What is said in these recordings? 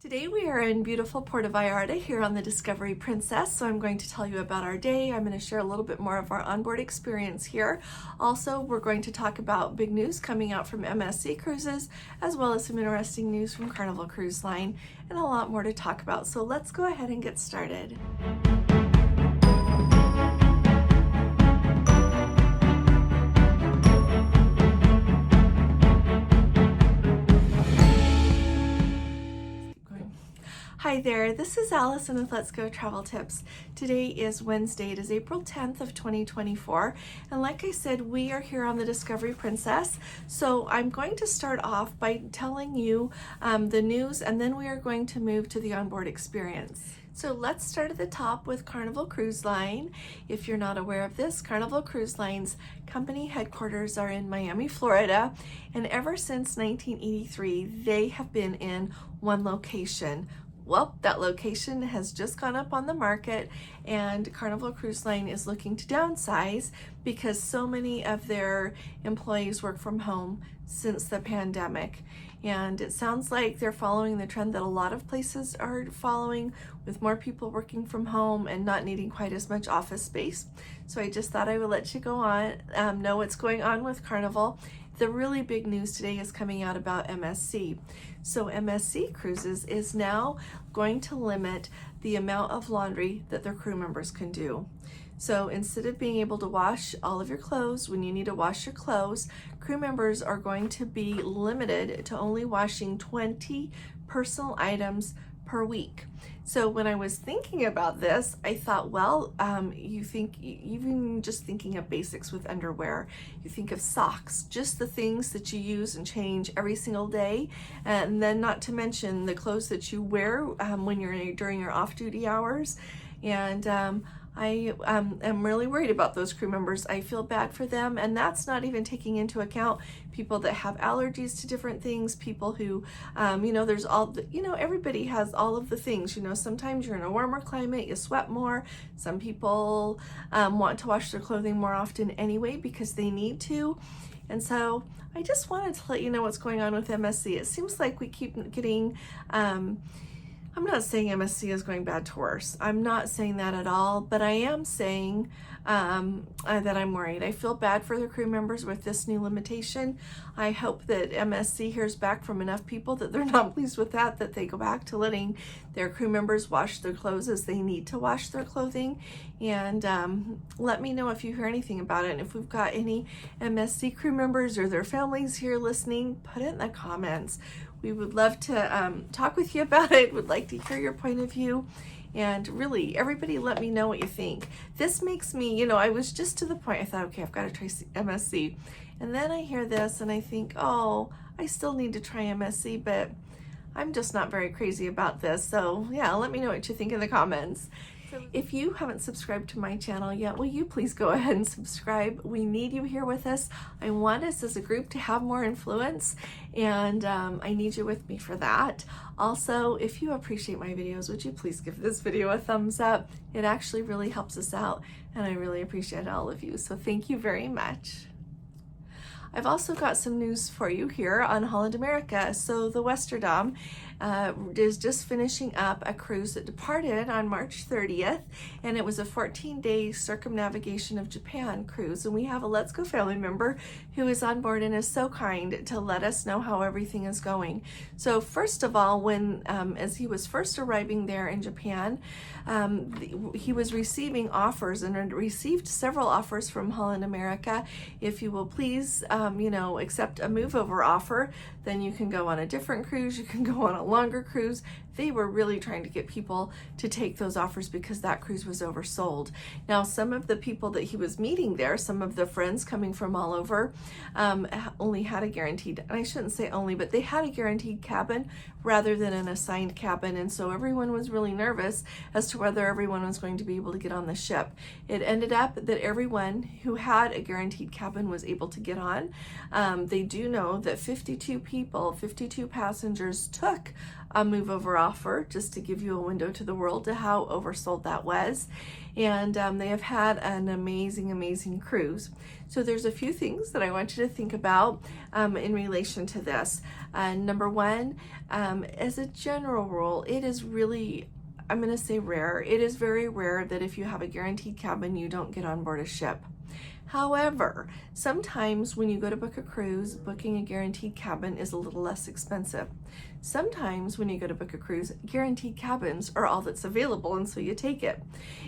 Today we are in beautiful Puerto Vallarta here on the Discovery Princess, so I'm going to tell you about our day. I'm going to share a little bit more of our onboard experience here. Also, we're going to talk about big news coming out from MSC Cruises, as well as some interesting news from Carnival Cruise Line, and a lot more to talk about. So let's go ahead and get started. Hi there, this is Allison with Let's Go Travel Tips. Today is Wednesday, it is April 10th of 2024, and like I said, we are here on the Discovery Princess. So I'm going to start off by telling you the news, and then we are going to move to the onboard experience. So let's start at the top with Carnival Cruise Line. If you're not aware of this, Carnival Cruise Line's company headquarters are in Miami, Florida, and ever since 1983, they have been in one location. Well, that location has just gone up on the market, and Carnival Cruise Line is looking to downsize because so many of their employees work from home since the pandemic. And it sounds like they're following the trend that a lot of places are following, with more people working from home and not needing quite as much office space. So I just thought I would let you go on, know what's going on with Carnival. The really big news today is coming out about MSC. So MSC Cruises is now going to limit the amount of laundry that their crew members can do. So instead of being able to wash all of your clothes when you need to wash your clothes, crew members are going to be limited to only washing 20 personal items per week. So when I was thinking about this, I thought, well, you think, even just thinking of basics with underwear, you think of socks, just the things that you use and change every single day, and then not to mention the clothes that you wear when you're during your off-duty hours. And I am really worried about those crew members. I feel bad for them, and that's not even taking into account people that have allergies to different things, people who, there's all the, everybody has all of the things. Sometimes you're in a warmer climate, you sweat more. Some people want to wash their clothing more often anyway because they need to. And so I just wanted to let you know what's going on with MSC. It seems like we keep getting, I'm not saying MSC is going bad to worse. I'm not saying that at all, but I am saying that I'm worried. I feel bad for the crew members with this new limitation. I hope that MSC hears back from enough people that they're not pleased with that they go back to letting their crew members wash their clothes as they need to wash their clothing. And let me know if you hear anything about it. And if we've got any MSC crew members or their families here listening, put it in the comments. We would love to talk with you about it. Would like to hear your point of view. And really, everybody let me know what you think. This makes me, I was just to the point, I thought, okay, I've got to try MSC. And then I hear this and I think, oh, I still need to try MSC, but I'm just not very crazy about this. So yeah, let me know what you think in the comments. If you haven't subscribed to my channel yet, will you please go ahead and subscribe? We need you here with us. I want us as a group to have more influence, and I need you with me for that. Also, if you appreciate my videos, would you please give this video a thumbs up? It actually really helps us out, and I really appreciate all of you. So thank you very much. I've also got some news for you here on Holland America. So the Westerdam is just finishing up a cruise that departed on March 30th, and it was a 14-day circumnavigation of Japan cruise. And we have a Let's Go family member who is on board and is so kind to let us know how everything is going. So first of all, when as he was first arriving there in Japan, he was receiving offers and received several offers from Holland America. If you will please accept a move over offer, then you can go on a different cruise, you can go on a longer cruise. They were really trying to get people to take those offers because that cruise was oversold. Now, some of the people that he was meeting there, some of the friends coming from all over, only had a guaranteed, and I shouldn't say only, but they had a guaranteed cabin rather than an assigned cabin. And so everyone was really nervous as to whether everyone was going to be able to get on the ship. It ended up that everyone who had a guaranteed cabin was able to get on. They do know that 52 passengers took a move over offer just to give you a window to the world to how oversold that was. And they have had an amazing cruise. So there's a few things that I want you to think about in relation to this. Number one, as a general rule, it is really, I'm going to say rare. It is very rare that if you have a guaranteed cabin, you don't get on board a ship. However, sometimes when you go to book a cruise, booking a guaranteed cabin is a little less expensive. Sometimes when you go to book a cruise, guaranteed cabins are all that's available, and so you take it.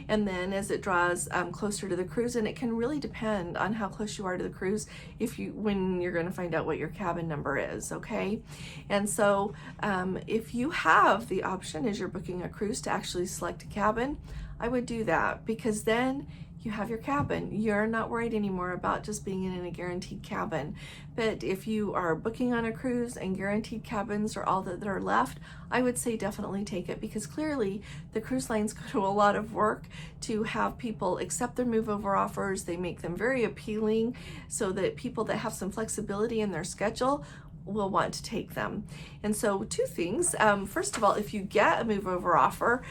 And then as it draws closer to the cruise, and it can really depend on how close you are to the cruise when you're going to find out what your cabin number is, okay? And so if you have the option as you're booking a cruise to actually select a cabin, I would do that, because then you have your cabin. You're not worried anymore about just being in a guaranteed cabin. But if you are booking on a cruise and guaranteed cabins are all that are left, I would say definitely take it, because clearly the cruise lines go to a lot of work to have people accept their move over offers. They make them very appealing so that people that have some flexibility in their schedule will want to take them. And so two things. First of all, if you get a move over offer,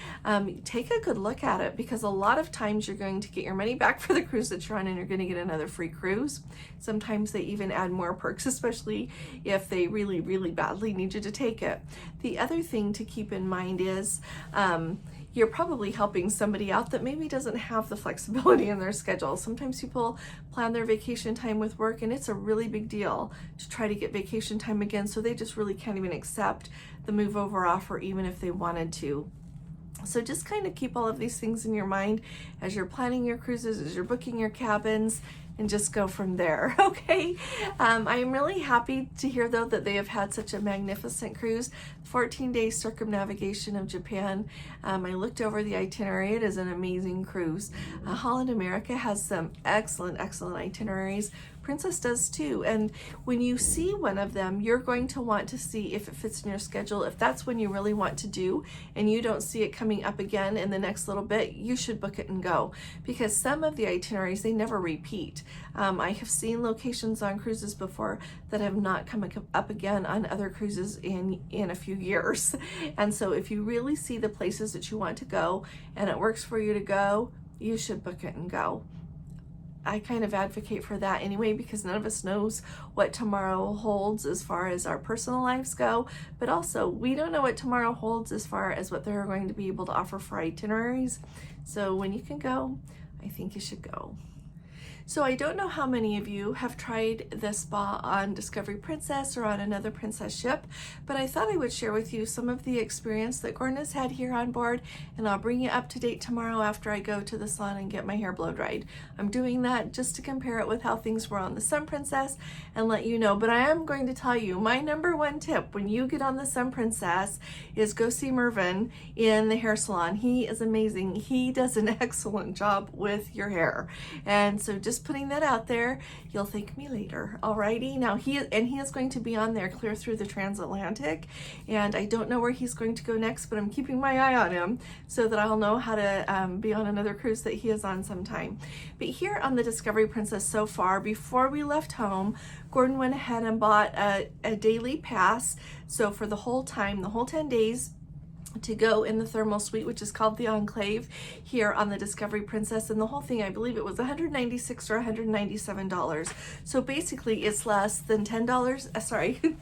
take a good look at it, because a lot of times you're going to get your money back for the cruise that you're on, and you're going to get another free cruise. Sometimes they even add more perks, especially if they really badly need you to take it. The other thing to keep in mind is you're probably helping somebody out that maybe doesn't have the flexibility in their schedule. Sometimes people plan their vacation time with work, and it's a really big deal to try to get vacation time again, so they just really can't even accept the move over offer even if they wanted to. So just kind of keep all of these things in your mind as you're planning your cruises, as you're booking your cabins, and just go from there, okay? I am really happy to hear, though, that they have had such a magnificent cruise, 14-day circumnavigation of Japan. I looked over the itinerary. It is an amazing cruise. Holland America has some excellent itineraries. Princess does too, and when you see one of them, you're going to want to see if it fits in your schedule. If that's when you really want to do and you don't see it coming up again in the next little bit, you should book it and go, because some of the itineraries, they never repeat. I have seen locations on cruises before that have not come up again on other cruises in a few years. And so if you really see the places that you want to go and it works for you to go, you should book it and go. I kind of advocate for that anyway, because none of us knows what tomorrow holds as far as our personal lives go, but also we don't know what tomorrow holds as far as what they're going to be able to offer for itineraries. So when you can go, I think you should go. So I don't know how many of you have tried this spa on Discovery Princess or on another Princess ship, but I thought I would share with you some of the experience that Gordon has had here on board, and I'll bring you up to date tomorrow after I go to the salon and get my hair blow dried. I'm doing that just to compare it with how things were on the Sun Princess and let you know, but I am going to tell you my number one tip when you get on the Sun Princess is go see Mervyn in the hair salon. He is amazing. He does an excellent job with your hair, and so just putting that out there. You'll thank me later. Alrighty. Now he is going to be on there clear through the transatlantic, and I don't know where he's going to go next, but I'm keeping my eye on him so that I'll know how to be on another cruise that he is on sometime. But here on the Discovery Princess so far, before we left home, Gordon went ahead and bought a daily pass. So for the whole time, the whole 10 days, to go in the thermal suite, which is called the Enclave here on the Discovery Princess, and the whole thing, I believe it was $196 or $197. So basically it's less than $10,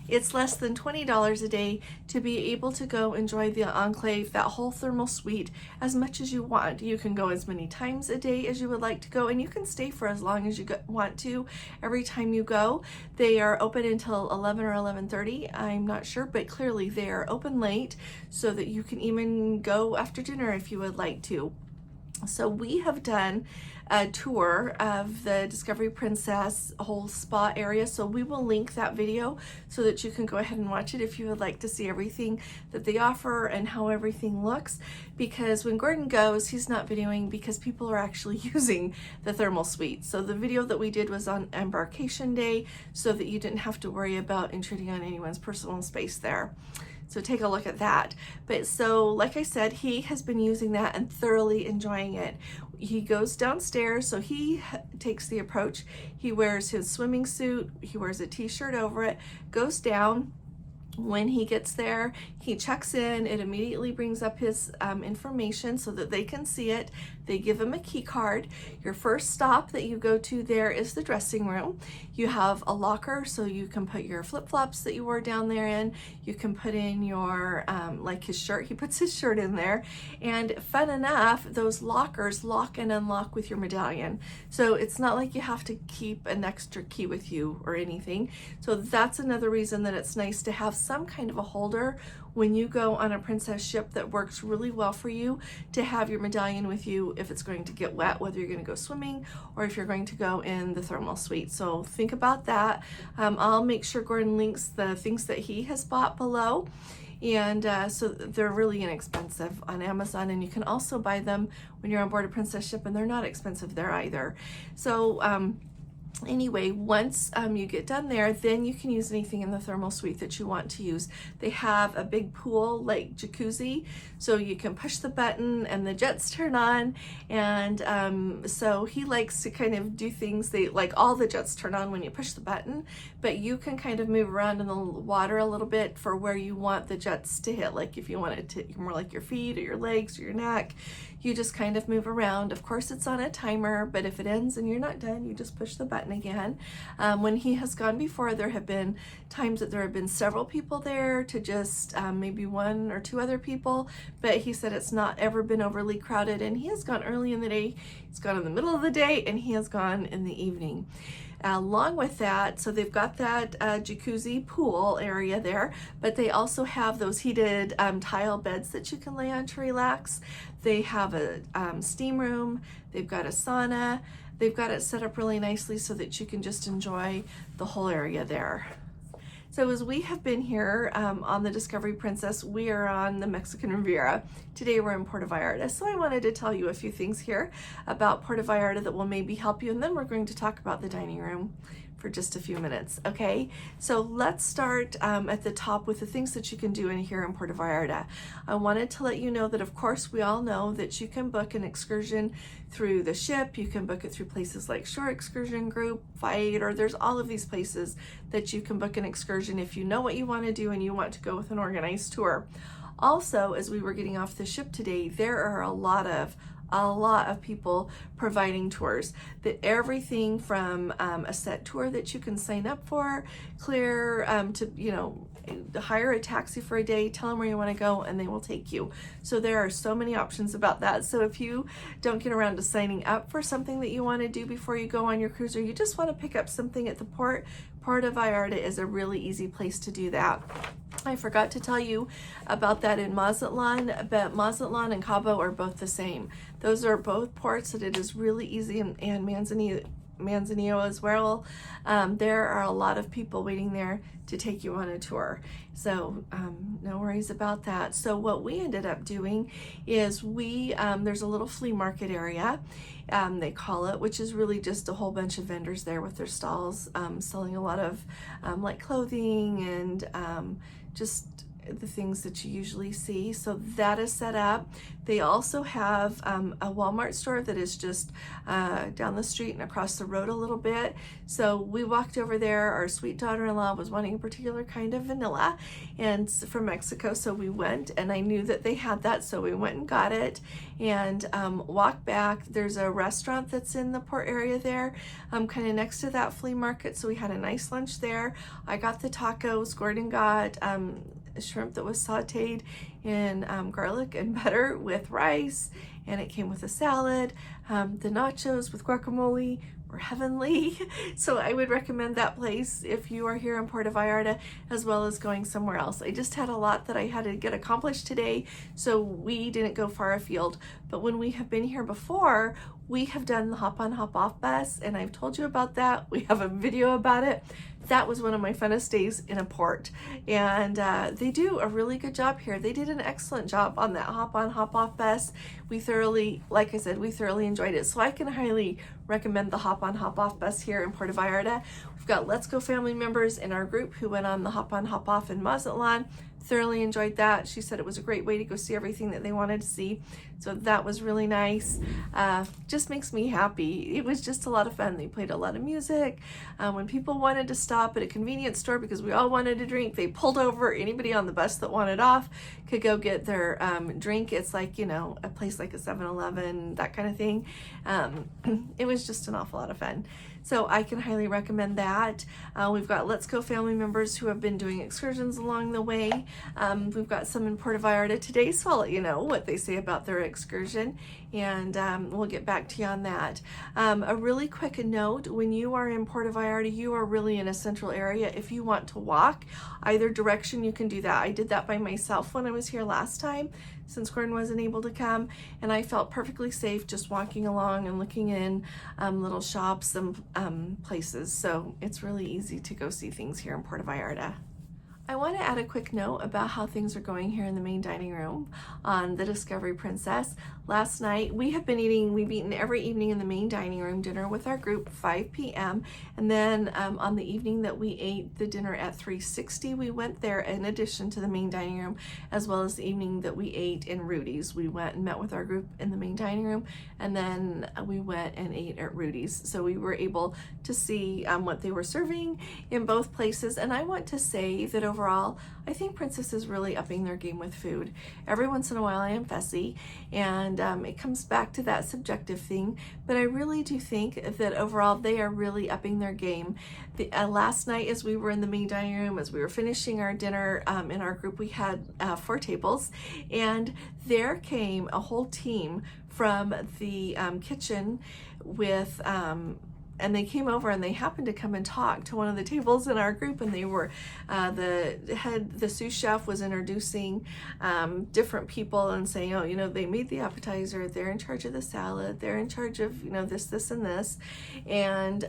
it's less than $20 a day to be able to go enjoy the Enclave, that whole thermal suite, as much as you want. You can go as many times a day as you would like to go, and you can stay for as long as you want to every time you go. They are open until 11 or 11:30, I'm not sure, but clearly they are open late so that you can even go after dinner if you would like to. So we have done a tour of the Discovery Princess whole spa area, so we will link that video so that you can go ahead and watch it if you would like to see everything that they offer and how everything looks, because when Gordon goes, he's not videoing because people are actually using the thermal suite. So the video that we did was on embarkation day so that you didn't have to worry about intruding on anyone's personal space there. So take a look at that. But so, like I said, he has been using that and thoroughly enjoying it. He goes downstairs, so he takes the approach. He wears his swimming suit, he wears a t-shirt over it, goes down, When he gets there, he checks in. It immediately brings up his information so that they can see it. They give him a key card. Your first stop that you go to there is the dressing room. You have a locker so you can put your flip-flops that you wore down there in. You can put in your, like his shirt. He puts his shirt in there. And fun enough, those lockers lock and unlock with your medallion. So it's not like you have to keep an extra key with you or anything. So that's another reason that it's nice to have some kind of a holder when you go on a princess ship that works really well for you, to have your medallion with you if it's going to get wet, whether you're going to go swimming or if you're going to go in the thermal suite. So think about that. I'll make sure Gordon links the things that he has bought below. And so they're really inexpensive on Amazon, and you can also buy them when you're on board a princess ship, and they're not expensive there either. So anyway, once you get done there, then you can use anything in the thermal suite that you want to use. They have a big pool like jacuzzi, so you can push the button and the jets turn on. And so he likes to kind of do things, like all the jets turn on when you push the button, but you can kind of move around in the water a little bit for where you want the jets to hit. Like if you want it to more like your feet or your legs or your neck, you just kind of move around. Of course, it's on a timer, but if it ends and you're not done, you just push the button again. When he has gone before, there have been times that there have been several people there to just maybe one or two other people, but he said it's not ever been overly crowded, and he has gone early in the day, he's gone in the middle of the day, and he has gone in the evening. Along with that, so they've got that jacuzzi pool area there, but they also have those heated tile beds that you can lay on to relax. They have a steam room, they've got a sauna, they've got it set up really nicely so that you can just enjoy the whole area there. So as we have been here on the Discovery Princess, we are on the Mexican Riviera. Today we're in Puerto Vallarta. So I wanted to tell you a few things here about Puerto Vallarta that will maybe help you, and then we're going to talk about the dining room for just a few minutes, okay? So let's start at the top with the things that you can do in here in Puerto Vallarta. I wanted to let you know that, of course, we all know that you can book an excursion through the ship. You can book it through places like Shore Excursion Group, Fight, or there's all of these places that you can book an excursion if you know what you want to do and you want to go with an organized tour. Also, as we were getting off the ship today, there are a lot of people providing tours, that everything from a set tour that you can sign up for, clear to, you know, hire a taxi for a day, tell them where you want to go, and they will take you. So there are so many options about that. So if you don't get around to signing up for something that you want to do before you go on your cruise, or you just want to pick up something at the port, Puerto Vallarta is a really easy place to do that. I forgot to tell you about that in Mazatlan, but Mazatlan and Cabo are both the same. Those are both ports that it is really easy, and Manzanillo as well. There are a lot of people waiting there to take you on a tour. So no worries about that. So what we ended up doing is there's a little flea market area, they call it, which is really just a whole bunch of vendors there with their stalls selling a lot of like clothing and just the things that you usually see. So that is set up. They also have a Walmart store that is just down the street and across the road a little bit. So we walked over there. Our sweet daughter-in-law was wanting a particular kind of vanilla and from Mexico, so we went, and I knew that they had that, so we went and got it and walked back. There's a restaurant that's in the port area there, kind of next to that flea market, so we had a nice lunch there. I got the tacos. Gordon got shrimp that was sauteed in garlic and butter with rice, and it came with a salad. The nachos with guacamole were heavenly. So I would recommend that place if you are here in Puerto Vallarta, as well as going somewhere else. I just had a lot that I had to get accomplished today, so we didn't go far afield. But when we have been here before, we have done the hop-on, hop-off bus, and I've told you about that. We have a video about it. That was one of my funnest days in a port, and they do a really good job here. They did an excellent job on that hop-on, hop-off bus. We thoroughly, like I said, we thoroughly enjoyed it. So I can highly recommend the hop-on, hop-off bus here in Puerto Vallarta. We've got Let's Go family members in our group who went on the hop-on, hop-off in Mazatlan. thoroughly enjoyed that. She said it was a great way to go see everything that they wanted to see. So that was really nice. Just makes me happy. It was just a lot of fun. They played a lot of music. When people wanted to stop at a convenience store because we all wanted a drink, they pulled over. Anybody on the bus that wanted off could go get their drink. It's like, you know, a place like a 7-Eleven, that kind of thing. It was just an awful lot of fun. So I can highly recommend that. We've got Let's Go family members who have been doing excursions along the way. We've got some in Puerto Vallarta today, so I'll let you know what they say about their excursion, and we'll get back to you on that. A really quick note, when you are in Puerto Vallarta, you are really in a central area. If you want to walk either direction, you can do that. I did that by myself when I was here last time, since Gordon wasn't able to come, and I felt perfectly safe just walking along and looking in little shops and places. So it's really easy to go see things here in Puerto Vallarta. I want to add a quick note about how things are going here in the main dining room on the Discovery Princess. Last night we've eaten every evening in the main dining room, dinner with our group, 5 p.m. And then on the evening that we ate the dinner at 360, we went there in addition to the main dining room, as well as the evening that we ate in Rudy's. We went and met with our group in the main dining room, and then we went and ate at Rudy's. So we were able to see what they were serving in both places. And I want to say that overall, I think Princess is really upping their game with food. Every once in a while I am fussy, and it comes back to that subjective thing, but I really do think that overall they are really upping their game. Last night, as we were in the main dining room, as we were finishing our dinner in our group, we had 4 tables, and there came a whole team from the kitchen with and they came over and they happened to come and talk to one of the tables in our group, and they were the sous chef was introducing different people and saying, oh, you know, they made the appetizer, they're in charge of the salad, they're in charge of, you know, this and this, and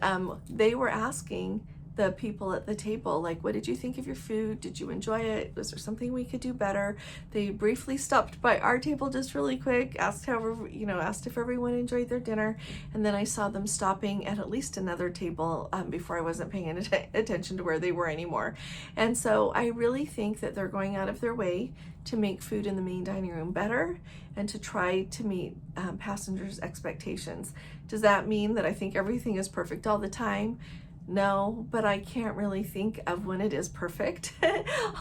they were asking the people at the table, like, what did you think of your food? Did you enjoy it? Was there something we could do better? They briefly stopped by our table just really quick, asked if everyone enjoyed their dinner, and then I saw them stopping at least another table before I wasn't paying attention to where they were anymore. And so I really think that they're going out of their way to make food in the main dining room better and to try to meet passengers' expectations. Does that mean that I think everything is perfect all the time? No, but I can't really think of when it is perfect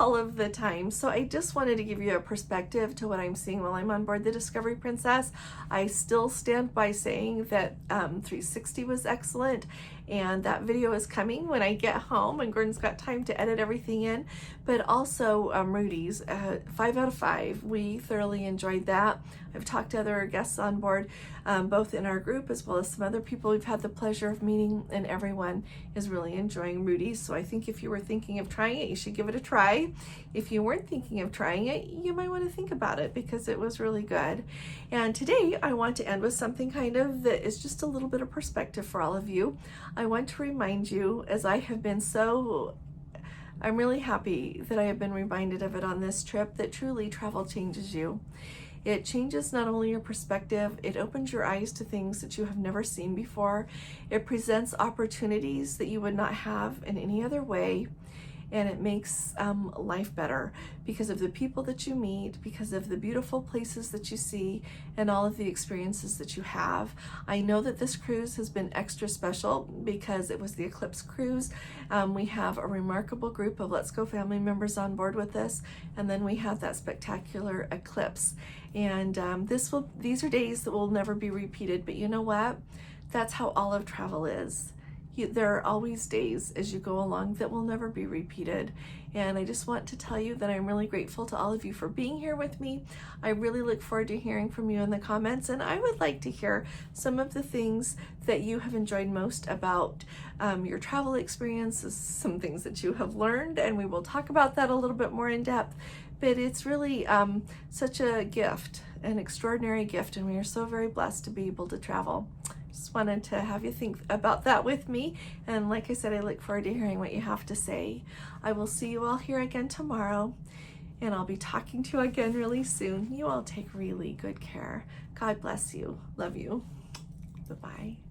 all of the time. So I just wanted to give you a perspective to what I'm seeing while I'm on board the Discovery Princess. I still stand by saying that 360 was excellent, and that video is coming when I get home and Gordon's got time to edit everything in. But also Rudy's, 5 out of 5. We thoroughly enjoyed that. I've talked to other guests on board, both in our group as well as some other people we've had the pleasure of meeting, and everyone is really enjoying Rudy's. So I think if you were thinking of trying it, you should give it a try. If you weren't thinking of trying it, you might want to think about it because it was really good. And today I want to end with something kind of that is just a little bit of perspective for all of you. I want to remind you, as I have been I'm really happy that I have been reminded of it on this trip, that truly travel changes you. It changes not only your perspective, it opens your eyes to things that you have never seen before. It presents opportunities that you would not have in any other way. And it makes life better because of the people that you meet, because of the beautiful places that you see, and all of the experiences that you have. I know that this cruise has been extra special because it was the Eclipse cruise. We have a remarkable group of Let's Go family members on board with us, and then we have that spectacular Eclipse. And these are days that will never be repeated, but you know what? That's how all of travel is. There are always days as you go along that will never be repeated. And I just want to tell you that I'm really grateful to all of you for being here with me. I really look forward to hearing from you in the comments, and I would like to hear some of the things that you have enjoyed most about your travel experiences, some things that you have learned, and we will talk about that a little bit more in depth. But it's really such a gift, an extraordinary gift, and we are so very blessed to be able to travel. Just wanted to have you think about that with me, and like I said, I look forward to hearing what you have to say. I will see you all here again tomorrow, and I'll be talking to you again really soon. You all take really good care. God bless you. Love you. Bye-bye.